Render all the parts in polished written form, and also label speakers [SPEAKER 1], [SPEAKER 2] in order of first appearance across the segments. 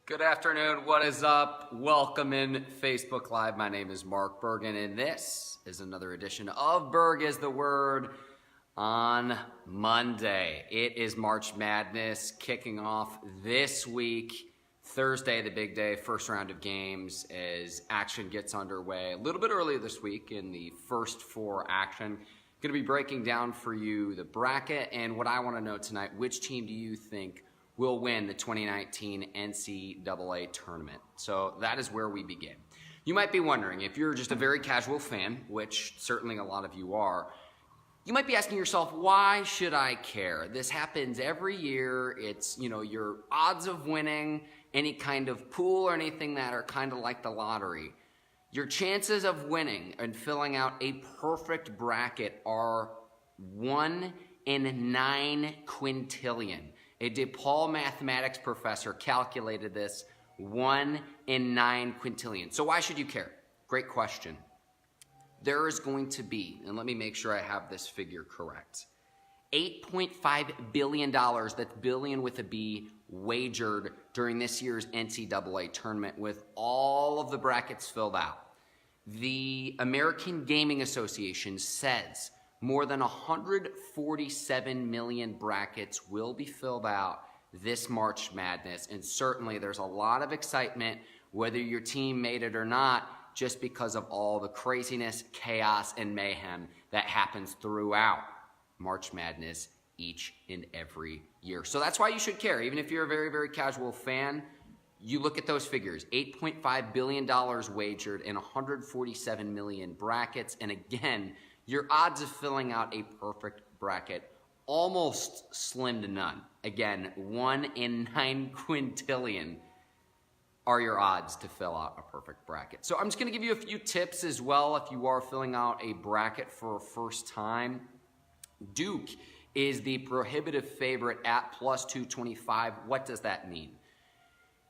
[SPEAKER 1] Good afternoon, what is up? Welcome in Facebook Live. My name is Mark Bergin, and this is another edition of Berg is the Word on Monday. It is March Madness kicking off this week. Thursday, the big day, first round of games as action gets underway. A little bit earlier this week in the first four action. Going to be breaking down for you the bracket and what I want to know tonight, which team do you think will win the 2019 NCAA tournament? So that is where we begin. You might be wondering, if you're just a very casual fan, which certainly a lot of you are, you might be asking yourself, why should I care? This happens every year. It's, your odds of winning any kind of pool or anything that are kind of like the lottery. Your chances of winning and filling out a perfect bracket are 1 in 9 quintillion. A DePaul mathematics professor calculated this 1 in 9 quintillion. So why should you care? Great question. There is going to be, and let me make sure I have this figure correct, $8.5 billion, that's billion with a B, wagered during this year's NCAA tournament with all of the brackets filled out. The American Gaming Association says more than 147 million brackets will be filled out this March Madness, and certainly there's a lot of excitement whether your team made it or not, just because of all the craziness, chaos, and mayhem that happens throughout March Madness each and every year. So that's why you should care. Even if you're a very, very casual fan, you look at those figures, $8.5 billion wagered in 147 million brackets, and again, your odds of filling out a perfect bracket almost slim to none. Again, 1 in 9 quintillion are your odds to fill out a perfect bracket. So I'm just going to give you a few tips as well if you are filling out a bracket for a first time. Duke is the prohibitive favorite at plus 225. What does that mean?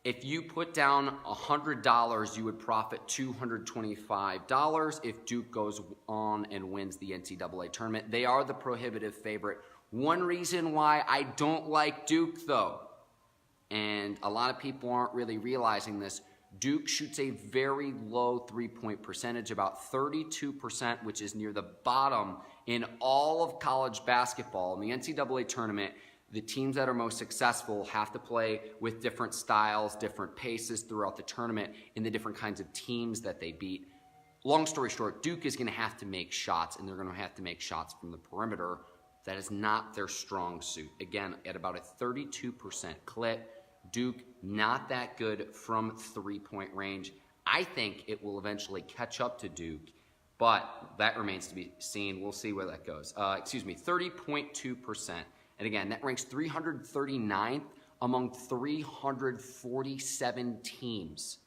[SPEAKER 1] If you put down $100, you would profit $225 if Duke goes on and wins the NCAA tournament. They are the prohibitive favorite. One reason why I don't like Duke, though, and a lot of people aren't really realizing this, Duke shoots a very low three-point percentage, about 32%, which is near the bottom in all of college basketball. In the NCAA tournament, the teams that are most successful have to play with different styles, different paces throughout the tournament in the different kinds of teams that they beat. Long story short, Duke is going to have to make shots, and they're going to have to make shots from the perimeter. That is not their strong suit. Again, at about a 32% clip, Duke not that good from three-point range. I think it will eventually catch up to Duke, but that remains to be seen. We'll see where that goes. 30.2%. And again, that ranks 339th among 347 teams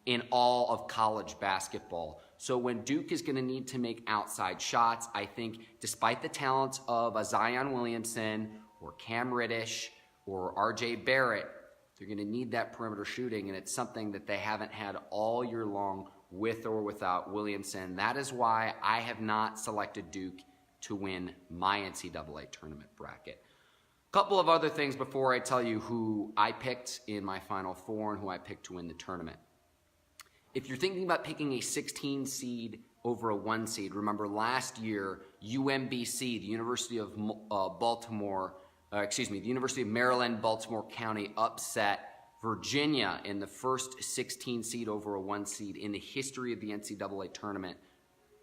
[SPEAKER 1] in all of college basketball. So when Duke is going to need to make outside shots, I think despite the talents of a Zion Williamson or Cam Reddish or RJ Barrett, they're going to need that perimeter shooting, and it's something that they haven't had all year long with or without Williamson. That is why I have not selected Duke to win my NCAA tournament bracket. A couple of other things before I tell you who I picked in my Final Four and who I picked to win the tournament. If you're thinking about picking a 16 seed over a 1 seed, remember last year, UMBC, the University of the University of Maryland, Baltimore County upset Virginia in the first 16 seed over a 1 seed in the history of the NCAA tournament.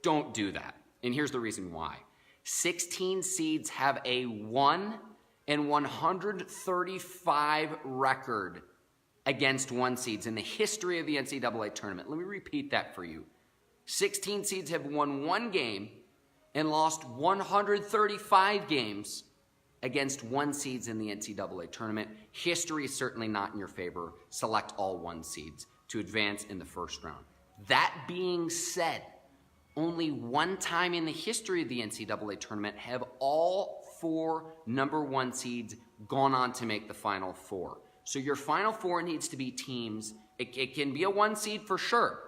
[SPEAKER 1] Don't do that. And here's the reason why. 16 seeds have a 1 in 135 record against 1 seeds in the history of the NCAA tournament. Let me repeat that for you. 16 seeds have won 1 game and lost 135 games against 1 seeds in the NCAA tournament. History is certainly not in your favor. Select all 1 seeds to advance in the first round. That being said, only 1 time in the history of the NCAA tournament have all 4 number 1 seeds gone on to make the Final Four. So your Final Four needs to be teams. It can be a 1 seed for sure,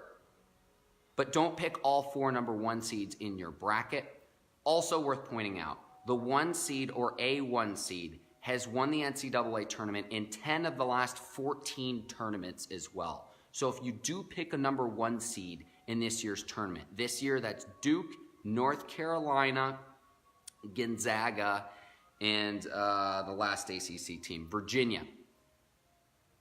[SPEAKER 1] but don't pick all 4 number 1 seeds in your bracket. Also worth pointing out, the 1 seed or a 1 seed has won the NCAA tournament in 10 of the last 14 tournaments as well. So if you do pick a number 1 seed in this year's tournament, this year that's Duke, North Carolina, Gonzaga, and the last ACC team, Virginia.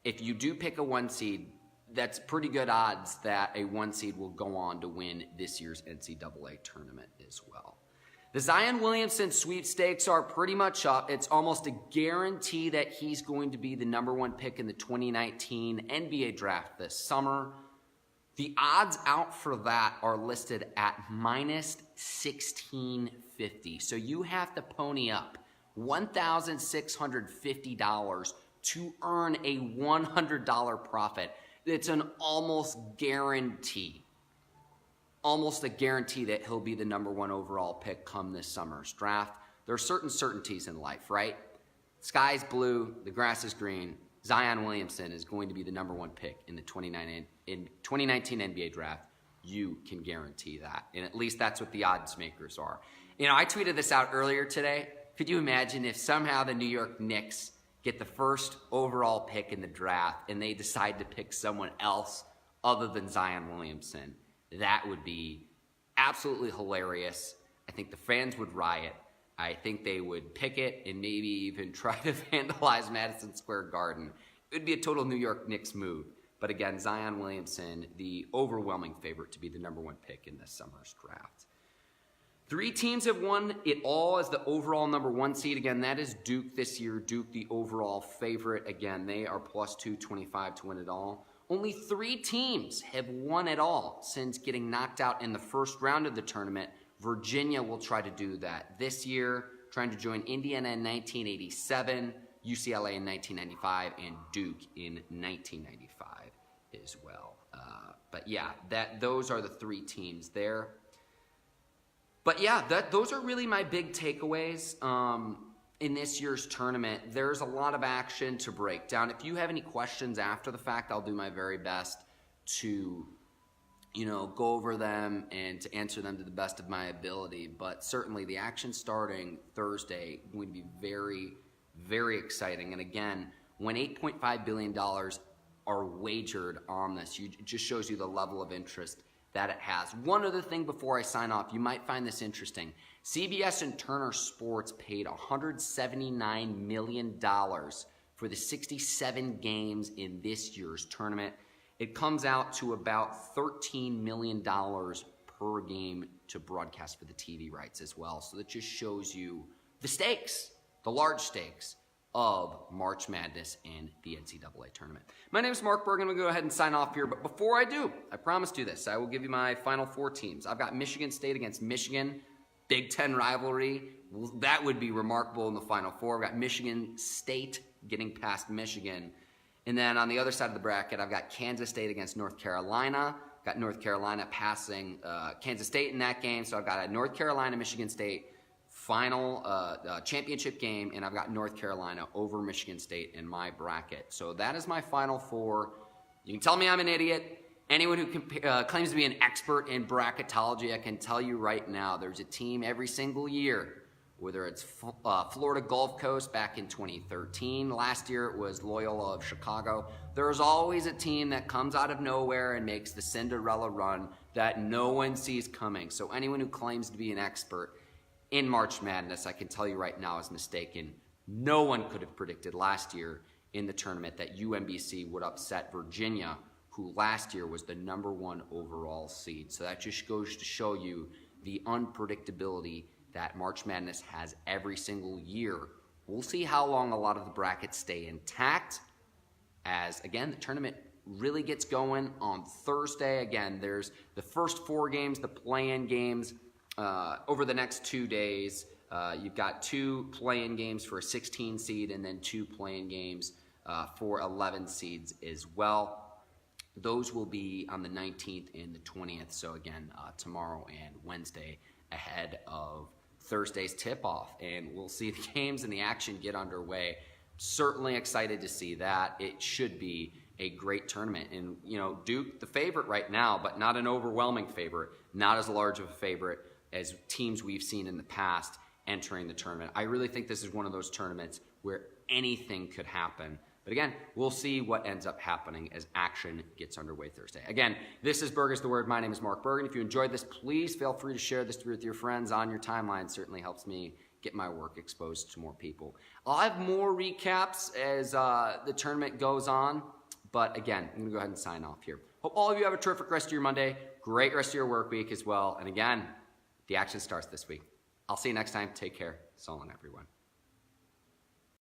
[SPEAKER 1] If you do pick a 1 seed, that's pretty good odds that a 1 seed will go on to win this year's NCAA tournament as well. The Zion Williamson sweepstakes are pretty much up. It's almost a guarantee that he's going to be the number 1 pick in the 2019 NBA draft this summer. The odds out for that are listed at minus 1650. So you have to pony up $1,650 to earn a $100 profit. It's an almost guarantee. Almost a guarantee that he'll be the number 1 overall pick come this summer's draft. There are certain certainties in life, right? Sky's blue, the grass is green. Zion Williamson is going to be the number 1 pick in the 2019 NBA draft. You can guarantee that. And at least that's what the odds makers are. You know, I tweeted this out earlier today. Could you imagine if somehow the New York Knicks get the first overall pick in the draft and they decide to pick someone else other than Zion Williamson? That would be absolutely hilarious. I think the fans would riot. I think they would picket and maybe even try to vandalize Madison Square Garden. It would be a total New York Knicks move. But again, Zion Williamson, the overwhelming favorite to be the number 1 pick in this summer's draft. 3 teams have won it all as the overall number 1 seed. Again, that is Duke this year. Duke, the overall favorite. Again, they are plus 225 to win it all. Only 3 teams have won it all since getting knocked out in the first round of the tournament. Virginia will try to do that this year, trying to join Indiana in 1987, UCLA in 1995, and Duke in 1995 as well. But yeah, those are the 3 teams there. But yeah, those are really my big takeaways in this year's tournament. There's a lot of action to break down. If you have any questions after the fact, I'll do my very best to, go over them and to answer them to the best of my ability. But certainly the action starting Thursday going to be very, very exciting. And again, when $8.5 billion are wagered on this, it just shows you the level of interest that it has. One other thing before I sign off, you might find this interesting. CBS and Turner Sports paid $179 million for the 67 games in this year's tournament. It comes out to about $13 million per game to broadcast for the TV rights as well. So that just shows you the stakes, the large stakes of March Madness and the NCAA tournament. My name is Mark Bergin. I'm going to go ahead and sign off here. But before I do, I promised you this. I will give you my final 4 teams. I've got Michigan State against Michigan. Big Ten rivalry. That would be remarkable in the Final Four. I've got Michigan State getting past Michigan. And then on the other side of the bracket, I've got Kansas State against North Carolina. Got North Carolina passing Kansas State in that game. So I've got a North Carolina, Michigan State final championship game, and I've got North Carolina over Michigan State in my bracket. So that is my Final Four. You can tell me I'm an idiot. Anyone who claims to be an expert in bracketology, I can tell you right now, there's a team every single year, whether it's Florida Gulf Coast back in 2013. Last year it was Loyola of Chicago. There's always a team that comes out of nowhere and makes the Cinderella run that no one sees coming. So anyone who claims to be an expert in March Madness, I can tell you right now, is mistaken. No one could have predicted last year in the tournament that UMBC would upset Virginia, who last year was the number 1 overall seed. So that just goes to show you the unpredictability that March Madness has every single year. We'll see how long a lot of the brackets stay intact as, again, the tournament really gets going on Thursday. Again, there's the first 4 games, the play-in games, over the next 2 days. You've got 2 play-in games for a 16 seed and then 2 play-in games for 11 seeds as well. Those will be on the 19th and the 20th. So again, tomorrow and Wednesday ahead of Thursday's tip-off. And we'll see the games and the action get underway. Certainly excited to see that. It should be a great tournament. And, Duke, the favorite right now, but not an overwhelming favorite, not as large of a favorite as teams we've seen in the past entering the tournament. I really think this is one of those tournaments where anything could happen. But again, we'll see what ends up happening as action gets underway Thursday. Again, this is Berg is the Word. My name is Mark Bergin. If you enjoyed this, please feel free to share this with your friends on your timeline. It certainly helps me get my work exposed to more people. I'll have more recaps as the tournament goes on. But again, I'm going to go ahead and sign off here. Hope all of you have a terrific rest of your Monday. Great rest of your work week as well. And again, the action starts this week. I'll see you next time. Take care. So long, everyone.